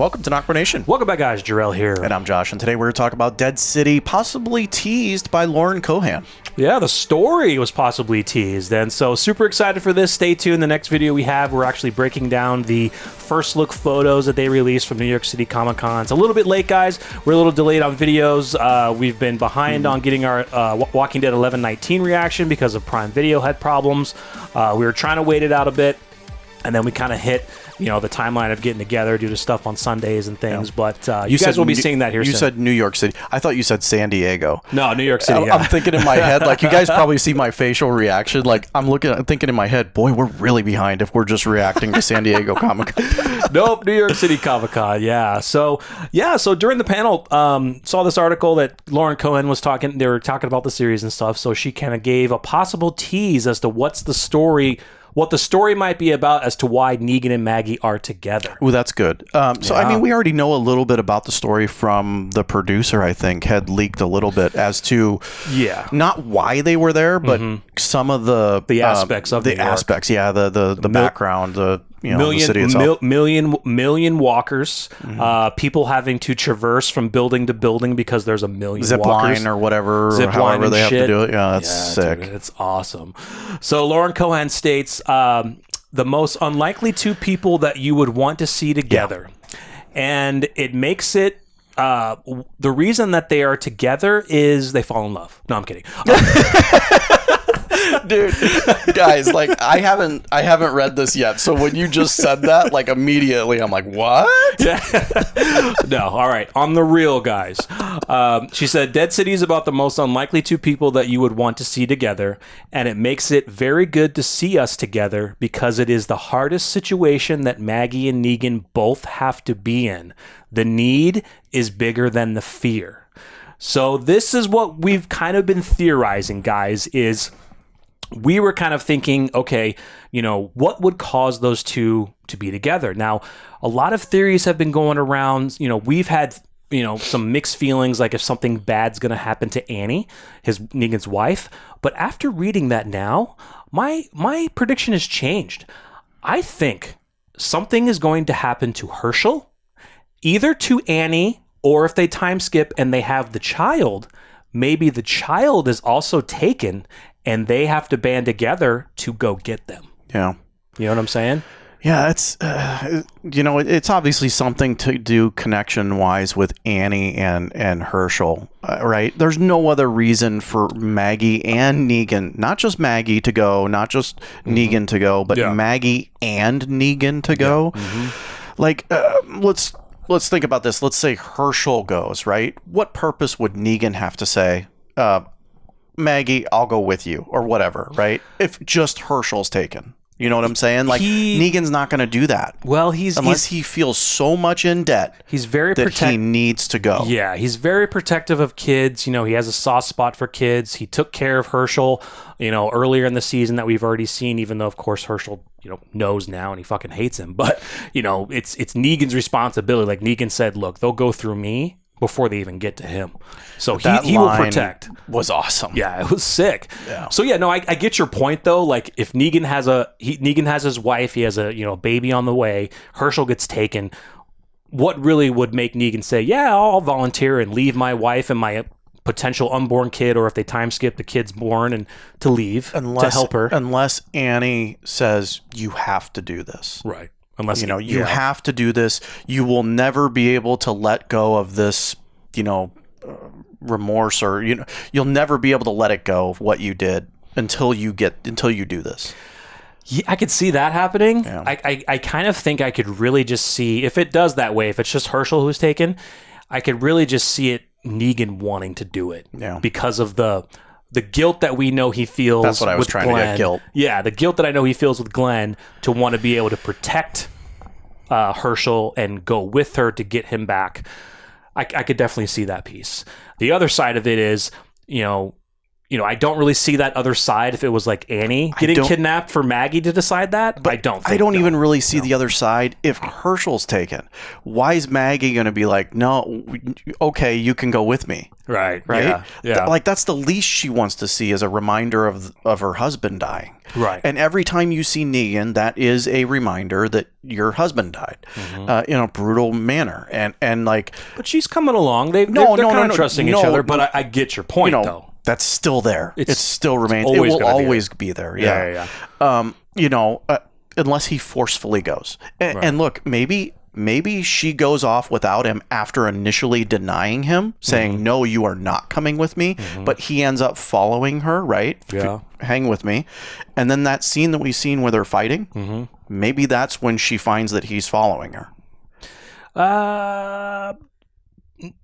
Welcome to NocBro Nation. Welcome back, guys. Jarrell here. And I'm Josh, and today we're talking about Dead City, possibly teased by Lauren Cohan. Yeah, the story was possibly teased, and so super excited for this. Stay tuned. The next video we have, we're actually breaking down the first look photos that they released from New York City Comic Con. It's a little bit late, guys. We're a little delayed on videos. We've been behind on getting our Walking Dead 11/19 reaction because of Prime Video had problems. We were trying to wait it out a bit, and then we kind of hit the timeline of getting together due to stuff on Sundays and things. Yeah. But you guys will be seeing that here soon. You said New York City. I thought you said San Diego. No, New York City. I'm thinking in my head, like, you guys probably see my facial reaction. Like, I'm thinking in my head, boy, we're really behind if we're just reacting to San Diego Comic Con. Nope, New York City Comic Con. Yeah. So during the panel, saw this article that Lauren Cohan was talking. They were talking about the series and stuff. So she kind of gave a possible tease as to what the story might be about as to why Negan and Maggie are together. Oh, that's good. So, I mean, we already know a little bit about the story from the producer, I think, had leaked a little bit as to not why they were there, but some of the aspects of the aspects. Yeah, the background, the city itself. Million walkers, people having to traverse from building to building because there's a million zip walkers. Line or whatever, or however they have to do it. Yeah, that's sick. Dude, it's awesome. So Lauren Cohan states, the most unlikely two people that you would want to see together. Yeah. And it makes it, the reason that they are together is they fall in love. No, I'm kidding. Dude, guys, like, I haven't read this yet, so when you just said that, like, immediately I'm like, what? Yeah. No, all right, on the real, guys. She said Dead City is about the most unlikely two people that you would want to see together, and it makes it very good to see us together because it is the hardest situation that Maggie and Negan both have to be in. The need is bigger than the fear. So this is what we've kind of been theorizing, guys, is we were kind of thinking, okay, what would cause those two to be together? Now, a lot of theories have been going around. We've had, some mixed feelings, like if something bad's going to happen to Annie, Negan's wife. But after reading that now, my prediction has changed. I think something is going to happen to Herschel, either to Annie, or if they time skip and they have the child, maybe the child is also taken and they have to band together to go get them. Yeah. You know what I'm saying? Yeah, it's, it's obviously something to do connection-wise with Annie and Herschel, right? There's no other reason for Maggie and Negan, not just Maggie to go, not just Negan to go, but Maggie and Negan to go. Like, let's think about this. Let's say Herschel goes, right? What purpose would Negan have to say, Maggie, I'll go with you, or whatever, right? If just Herschel's taken. You know what I'm saying? Like, Negan's not going to do that. Well, unless he feels so much in debt, he's very that he needs to go. Yeah, he's very protective of kids. He has a soft spot for kids. He took care of Herschel, earlier in the season that we've already seen, even though, of course, Herschel, knows now and he fucking hates him. But, it's Negan's responsibility. Like Negan said, look, they'll go through me before they even get to him. So he will protect. Was awesome. Yeah, it was sick. Yeah. So yeah, no, I get your point though. Like if Negan has his wife, he has a baby on the way, Herschel gets taken, what really would make Negan say, yeah, I'll volunteer and leave my wife and my potential unborn kid, or if they time skip the kid's born, and to leave to help her. Unless Annie says you have to do this. Right. Unless you have to do this. You will never be able to let go of this, remorse, or you'll never be able to let it go of what you did until you do this. Yeah, I could see that happening. Yeah. I kind of think I could really just see, if it does that way, if it's just Herschel who's taken, I could really just see it Negan wanting to do it. Yeah. Because of the guilt that we know he feels. That's what I was trying to get, guilt. Yeah, the guilt that I know he feels with Glenn, to want to be able to protect Herschel and go with her to get him back. I could definitely see that piece. The other side of it is, I don't really see that other side if it was like Annie getting kidnapped for Maggie to decide that. But I don't even really see the other side if Herschel's taken. Why is Maggie going to be like, no, okay, you can go with me? Right. Yeah. Like, that's the least she wants to see as a reminder of her husband dying. Right. And every time you see Negan, that is a reminder that your husband died in a brutal manner. And like, but she's coming along. They're kind of trusting each other. But I get your point, though. That's still there. It still remains. It will always be there. Yeah. Unless he forcefully goes. And look, maybe she goes off without him after initially denying him, saying, no, you are not coming with me. But he ends up following her, right? Yeah. Hang with me. And then that scene that we've seen where they're fighting, maybe that's when she finds that he's following her.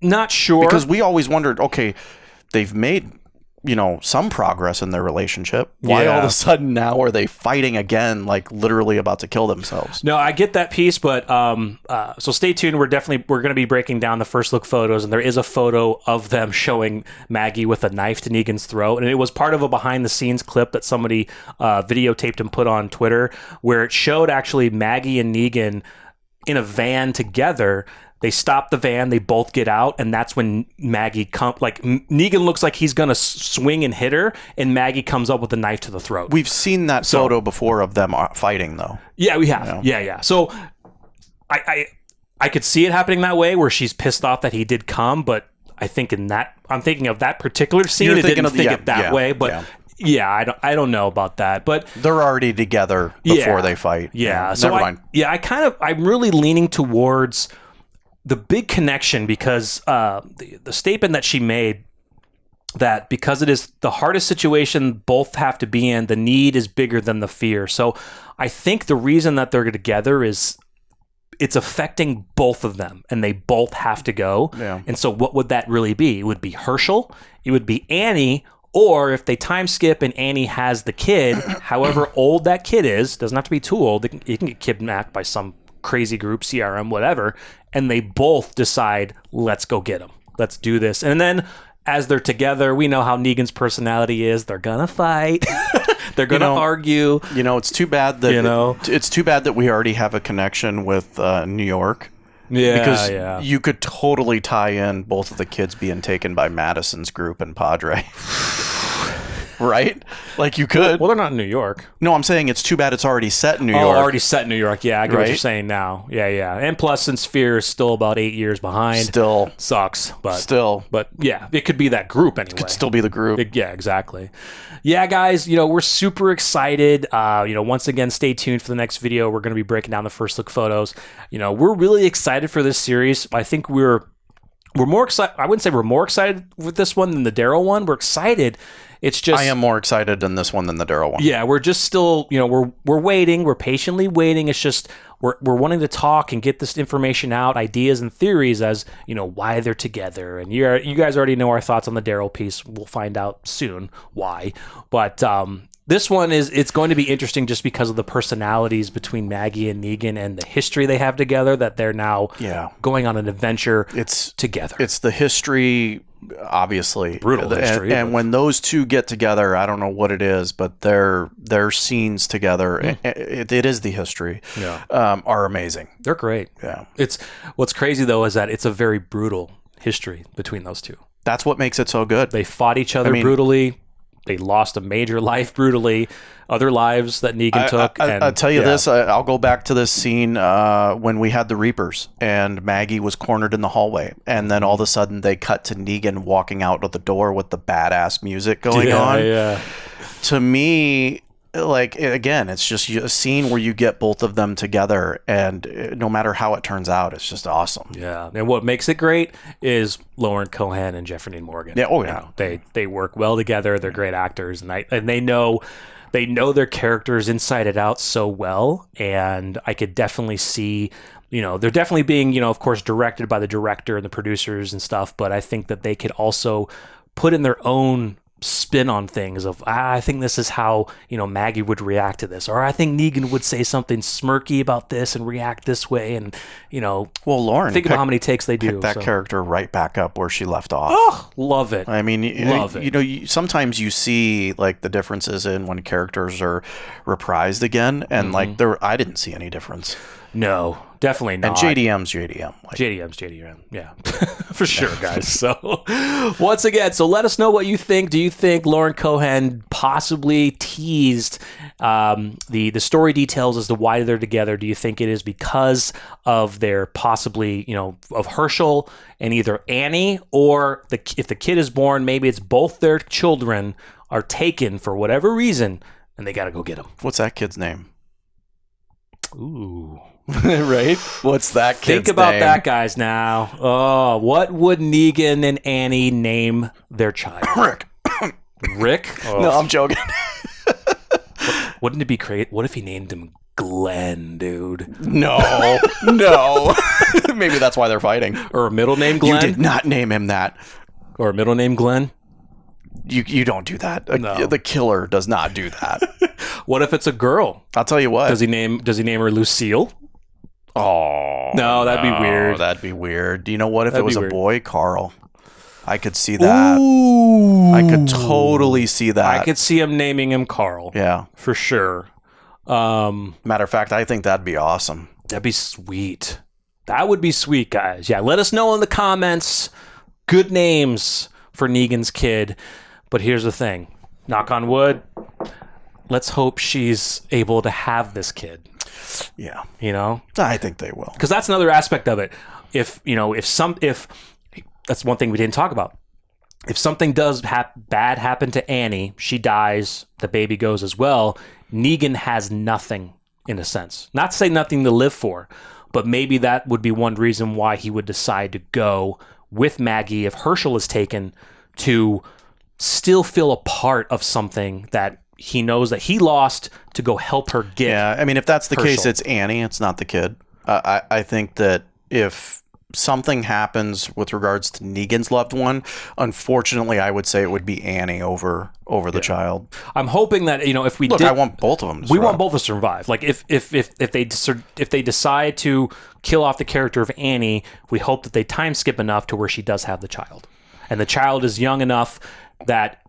Not sure. Because we always wondered, okay, they've made some progress in their relationship. Why all of a sudden now are they fighting again, like literally about to kill themselves? No, I get that piece, but so stay tuned. We're going to be breaking down the first look photos, and there is a photo of them showing Maggie with a knife to Negan's throat, and it was part of a behind the scenes clip that somebody videotaped and put on Twitter, where it showed actually Maggie and Negan in a van together. They stop the van, they both get out, and that's when Maggie Negan looks like he's going to swing and hit her, and Maggie comes up with a knife to the throat. We've seen that photo before of them fighting, though. Yeah, we have. Yeah. So I could see it happening that way, where she's pissed off that he did come, but I'm thinking of that particular scene. It didn't think it that way, but... Yeah, I don't know about that, but they're already together before they fight. Yeah, so never mind. I'm really leaning towards the big connection, because the statement that she made, that because it is the hardest situation both have to be in, the need is bigger than the fear. So I think the reason that they're together is it's affecting both of them, and they both have to go. Yeah. And so what would that really be? It would be Herschel, it would be Annie, or if they time skip and Annie has the kid, however old that kid is, doesn't have to be too old, he can get kidnapped by some crazy group, CRM, whatever, and they both decide, let's go get him. Let's do this. And then as they're together, we know how Negan's personality is. They're going to fight. They're going to argue. It's too bad that it's too bad that we already have a connection with New York. Yeah, because you could totally tie in both of the kids being taken by Madison's group and Padre. Right? Like, you could. Well, they're not in New York. No, I'm saying it's too bad it's already set in New York. Oh, already set in New York. Yeah, I get what you're saying now. Yeah. And plus, since Fear is still about 8 years behind. Still. Sucks. But yeah, it could be that group anyway. It could still be the group. Yeah, exactly. Yeah, guys, we're super excited. Once again, stay tuned for the next video. We're going to be breaking down the first look photos. We're really excited for this series. I think we're more excited. I wouldn't say we're more excited with this one than the Daryl one. We're excited. It's just, I am more excited in this one than the Daryl one. Yeah, we're just still, we're waiting. We're patiently waiting. It's just we're wanting to talk and get this information out, ideas and theories as why they're together. And you guys already know our thoughts on the Daryl piece. We'll find out soon why. But this one it's going to be interesting just because of the personalities between Maggie and Negan and the history they have together. That they're now going on an adventure. Together. It's the history. Obviously brutal history, and when those two get together, I don't know what it is, but their scenes together, it is the history, are amazing. They're great. It's what's crazy though is that it's a very brutal history between those two. That's what makes it so good. They fought each other brutally. They lost a major life brutally. Other lives that Negan took. I'll tell you this. I'll go back to this scene when we had the Reapers and Maggie was cornered in the hallway. And then all of a sudden they cut to Negan walking out of the door with the badass music going on. Yeah. To me, again, it's just a scene where you get both of them together, and no matter how it turns out, it's just awesome. Yeah, and what makes it great is Lauren Cohan and Jeffrey Dean Morgan. Yeah, they work well together. They're great actors, and they know their characters inside and out so well. And I could definitely see, they're definitely being, of course, directed by the director and the producers and stuff. But I think that they could also put in their own spin on things of I think this is how Maggie would react to this, or I think Negan would say something smirky about this and react this way, and well, Lauren, think about how many takes they do. That character right back up where she left off. Oh, love it. I mean, love it. Sometimes you see like the differences in when characters are reprised again, and like I didn't see any difference. No, definitely not. And JDM's JDM. JDM's JDM. Yeah, for sure, guys. So once again, let us know what you think. Do you think Lauren Cohan possibly teased the story details as to why they're together? Do you think it is because of their possibly, of Herschel and either Annie, or if the kid is born, maybe it's both their children are taken for whatever reason and they got to go get them. What's that kid's name? Ooh. Right? What's that kid's Think about name? that, guys, now. Oh, what would Negan and Annie name their child? Rick. Rick? Oh. No, I'm joking. Wouldn't it be great? What if he named him Glenn, dude? No. Maybe that's why they're fighting. Or a middle name Glenn? You did not name him that. Or a middle name Glenn? You don't do that. No. The killer does not do that. What if it's a girl? I'll tell you what. Does he name her Lucille? Oh. No, that'd be weird. That'd be weird. Do you know what if That'd it was be a weird. boy? Carl. I could see that. Ooh. I could totally see that. I could see him naming him Carl. Yeah. For sure. Matter of fact, I think that'd be awesome. That'd be sweet. That would be sweet, guys. Yeah, let us know in the comments. Good names for Negan's kid. But here's the thing. Knock on wood. Let's hope she's able to have this kid. Yeah. I think they will. Because that's another aspect of it. If that's one thing we didn't talk about. If something does bad happen to Annie, she dies, the baby goes as well, Negan has nothing, in a sense. Not to say nothing to live for, but maybe that would be one reason why he would decide to go with Maggie if Herschel is taken, to still feel a part of something that he knows that he lost, to go help her get. Yeah, I mean, if that's the Herschel. case, it's Annie. It's not the kid. I think that if something happens with regards to Negan's loved one, unfortunately, I would say it would be Annie over the child. I'm hoping that if we I want both of them to we survive. want both to survive. Like if they decide to kill off the character of Annie, we hope that they time skip enough to where she does have the child, and the child is young enough that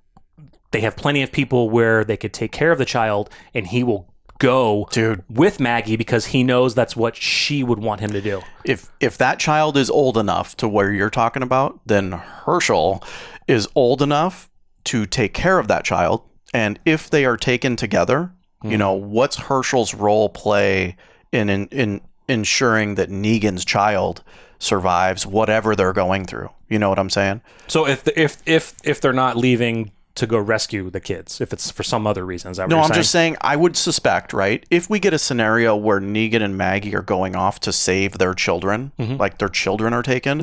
they have plenty of people where they could take care of the child, and he will go with Maggie because he knows that's what she would want him to do. If that child is old enough to where you're talking about, then Herschel is old enough to take care of that child. And if they are taken together, what's Herschel's role play in ensuring that Negan's child survives whatever they're going through? You know what I'm saying? So if they're not leaving to go rescue the kids, if it's for some other reason, is that what you're I'm saying? just saying, I would suspect, right, if we get a scenario where Negan and Maggie are going off to save their children, like their children are taken,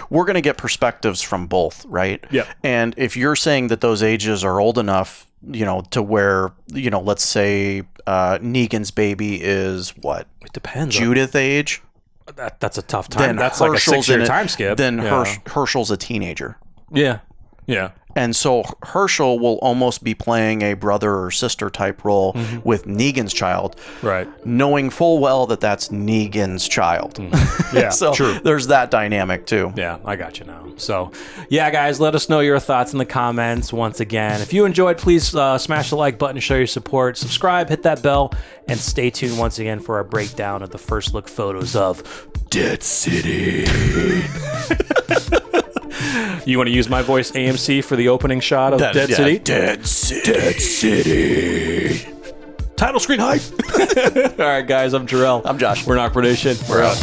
we're going to get perspectives from both, right? Yeah. And if you're saying that those ages are old enough, to where, let's say Negan's baby is what? It depends. Judith age? That's a tough time. Then That's Herschel's like a 6-year in it. time skip. Then Herschel's a teenager. Yeah. Yeah. And so Herschel will almost be playing a brother or sister type role with Negan's child, right? Knowing full well that that's Negan's child. Yeah, so true. There's that dynamic too. Yeah, I got you now. So, yeah, guys, let us know your thoughts in the comments. Once again, if you enjoyed, please smash the like button to show your support. Subscribe, hit that bell, and stay tuned once again for our breakdown of the first look photos of Dead City. You want to use my voice AMC for the opening shot of Dead City? Dead City. Dead City. Title screen hype. All right, guys, I'm Jarrell. I'm Josh. We're NocBro Nation. We're out.